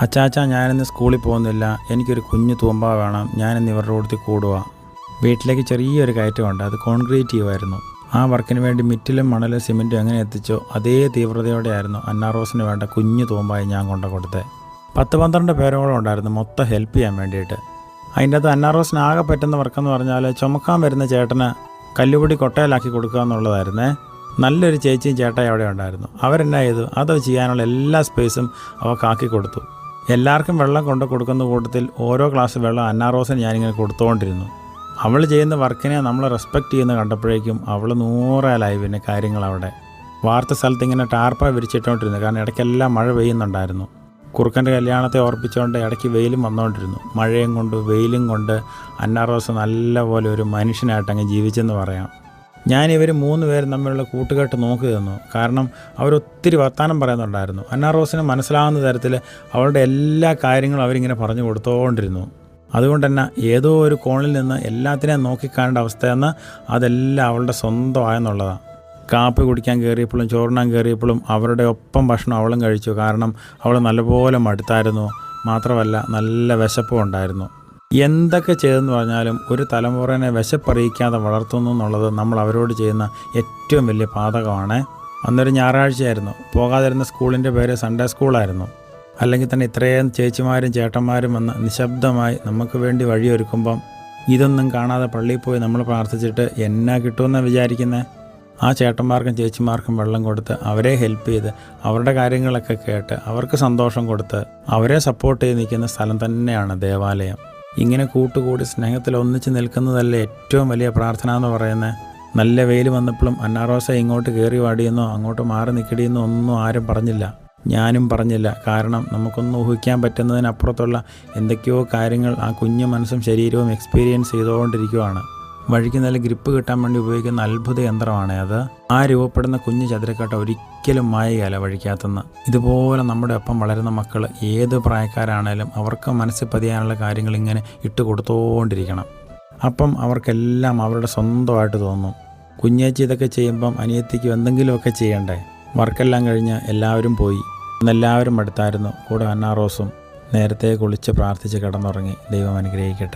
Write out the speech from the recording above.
അച്ചാച്ചാ, ഞാനിന്ന് സ്കൂളിൽ പോകുന്നില്ല, എനിക്കൊരു കുഞ്ഞു തൂമ്പ വേണം, ഞാനിന്ന് ഇവരുടെ കൂട്ടത്തിൽ കൂടുക. വീട്ടിലേക്ക് ചെറിയൊരു കയറ്റമുണ്ട്, അത് കോൺക്രീറ്റ് ചെയ്യുമായിരുന്നു. ആ വർക്കിന് വേണ്ടി മിറ്റിലും മണലും സിമെൻറ്റും എങ്ങനെ എത്തിച്ചോ അതേ തീവ്രതയോടെയായിരുന്നു അന്നാറോസിന് വേണ്ട കുഞ്ഞു തൂമ്പായി ഞാൻ കൊടുത്തത്. 10-12 പേരോളം ഉണ്ടായിരുന്നു മൊത്തം ഹെൽപ്പ് ചെയ്യാൻ വേണ്ടിയിട്ട്. അതിൻ്റെ അകത്ത് അന്നാറോസിന് ആകെ പറ്റുന്ന വർക്കെന്ന് പറഞ്ഞാൽ ചുമക്കാൻ വരുന്ന ചേട്ടന് കല്ലുപൊടി കൊട്ടയിലാക്കി കൊടുക്കുക എന്നുള്ളതായിരുന്നേ. നല്ലൊരു ചേച്ചിയും ചേട്ടായി അവിടെ ഉണ്ടായിരുന്നു. അവരെന്നാ ചെയ്തു, അത് ചെയ്യാനുള്ള എല്ലാ സ്പേസും അവക്കാക്കി കൊടുത്തു. എല്ലാവർക്കും വെള്ളം കൊണ്ട് കൊടുക്കുന്ന കൂട്ടത്തിൽ ഓരോ ഗ്ലാസ് വെള്ളം അന്നാറോസിന് ഞാനിങ്ങനെ കൊടുത്തുകൊണ്ടിരുന്നു. അവൾ ചെയ്യുന്ന വർക്കിനെ നമ്മൾ റെസ്പെക്റ്റ് ചെയ്യുന്ന കണ്ടപ്പോഴേക്കും അവൾ 100 പിന്നെ കാര്യങ്ങളവിടെ. വാർത്ത സ്ഥലത്ത് ഇങ്ങനെ ടാർപ്പ വിരിച്ചിട്ടുകൊണ്ടിരുന്നു, കാരണം ഇടയ്ക്കെല്ലാം മഴ പെയ്യുന്നുണ്ടായിരുന്നു. കുറുക്കൻ്റെ കല്യാണത്തെ ഓർപ്പിച്ചുകൊണ്ട് ഇടയ്ക്ക് വെയിലും വന്നുകൊണ്ടിരുന്നു. മഴയും കൊണ്ട് വെയിലും കൊണ്ട് അന്നാറോസ് നല്ലപോലെ ഒരു മനുഷ്യനായിട്ടങ്ങ് ജീവിച്ചെന്ന് പറയാം. ഞാനിവർ 3 പേരും തമ്മിലുള്ള കൂട്ടുകെട്ട് നോക്കി തന്നു, കാരണം അവരൊത്തിരി വർത്തമാനം പറയുന്നുണ്ടായിരുന്നു. അന്നാറോസിന് മനസ്സിലാവുന്ന തരത്തിൽ അവളുടെ എല്ലാ കാര്യങ്ങളും അവരിങ്ങനെ പറഞ്ഞു കൊടുത്തുകൊണ്ടിരുന്നു. അതുകൊണ്ട് തന്നെ ഏതോ ഒരു കോണിൽ നിന്ന് എല്ലാത്തിനെയും നോക്കിക്കാണേണ്ട അവസ്ഥയെന്ന് അതെല്ലാം അവളുടെ സ്വന്തമായെന്നുള്ളതാണ്. കാപ്പി കുടിക്കാൻ കയറിയപ്പോഴും ചോറിനാൻ കയറിയപ്പോഴും അവരുടെ ഒപ്പം ഭക്ഷണം അവളും കഴിച്ചു, കാരണം അവൾ നല്ലപോലെ മടുത്തായിരുന്നു. മാത്രമല്ല നല്ല വിശപ്പും ഉണ്ടായിരുന്നു. എന്തൊക്കെ ചെയ്തെന്ന് പറഞ്ഞാലും ഒരു തലമുറനെ വിശപ്പറിയിക്കാതെ വളർത്തുന്നു എന്നുള്ളത് നമ്മൾ അവരോട് ചെയ്യുന്ന ഏറ്റവും വലിയ പാതകമാണ്. അന്നൊരു ഞായറാഴ്ചയായിരുന്നു. പോകാതിരുന്ന സ്കൂളിൻ്റെ പേര് സൺഡേ സ്കൂളായിരുന്നു. അല്ലെങ്കിൽ തന്നെ ഇത്രയും ചേച്ചിമാരും ചേട്ടന്മാരും വന്ന് നിശബ്ദമായി നമുക്ക് വേണ്ടി വഴിയൊരുക്കുമ്പം ഇതൊന്നും കാണാതെ പള്ളിയിൽ പോയി നമ്മൾ പ്രാർത്ഥിച്ചിട്ട് എന്നാ കിട്ടുമെന്നാണ് വിചാരിക്കുന്നത്? ആ ചേട്ടന്മാർക്കും ചേച്ചിമാർക്കും വെള്ളം കൊടുത്ത് അവരെ ഹെൽപ്പ് ചെയ്ത് അവരുടെ കാര്യങ്ങളൊക്കെ കേട്ട് അവർക്ക് സന്തോഷം കൊടുത്ത് അവരെ സപ്പോർട്ട് ചെയ്ത് നിൽക്കുന്ന സ്ഥലം തന്നെയാണ് ദേവാലയം. ഇങ്ങനെ കൂട്ടുകൂടി സ്നേഹത്തിൽ ഒന്നിച്ച് നിൽക്കുന്നതല്ലേ ഏറ്റവും വലിയ പ്രാർത്ഥന എന്ന് പറയുന്നത്. നല്ല വെയിൽ വന്നപ്പോഴും അന്നാറോസ ഇങ്ങോട്ട് കയറി വാടിയെന്നോ അങ്ങോട്ട് മാറി നിൽക്കടിയെന്നോ ഒന്നും ആരും പറഞ്ഞില്ല, ഞാനും പറഞ്ഞില്ല. കാരണം നമുക്കൊന്നും ഊഹിക്കാൻ പറ്റുന്നതിനപ്പുറത്തുള്ള എന്തൊക്കെയോ കാര്യങ്ങൾ ആ കുഞ്ഞു മനസ്സും ശരീരവും എക്സ്പീരിയൻസ് ചെയ്തുകൊണ്ടിരിക്കുകയാണ്. വഴിക്ക് നല്ല ഗ്രിപ്പ് കിട്ടാൻ വേണ്ടി ഉപയോഗിക്കുന്ന അത്ഭുത യന്ത്രമാണ് അത്. ആ രൂപപ്പെടുന്ന കുഞ്ഞു ചതുരക്കട്ട ഒരിക്കലും മായുകയല്ല വഴിക്കകത്തുനിന്ന്. ഇതുപോലെ നമ്മുടെ ഒപ്പം വളരുന്ന മക്കൾ ഏത് പ്രായക്കാരാണേലും അവർക്ക് മനസ്സിൽ പതിയാനുള്ള കാര്യങ്ങൾ ഇങ്ങനെ ഇട്ട് കൊടുത്തുകൊണ്ടിരിക്കണം. അപ്പം അവർക്കെല്ലാം അവരുടെ സ്വന്തമായിട്ട് തോന്നും. കുഞ്ഞേച്ചി ഇതൊക്കെ ചെയ്യുമ്പം അനിയത്തിക്ക് എന്തെങ്കിലുമൊക്കെ ചെയ്യണ്ടേ. വർക്കെല്ലാം കഴിഞ്ഞ് എല്ലാവരും പോയി. എല്ലാവരും അടുത്തായിരുന്നു. കൂടെ അന്നാറോസും നേരത്തെ കുളിച്ച് പ്രാർത്ഥിച്ച് കിടന്നുറങ്ങി. ദൈവം അനുഗ്രഹിക്കട്ടെ.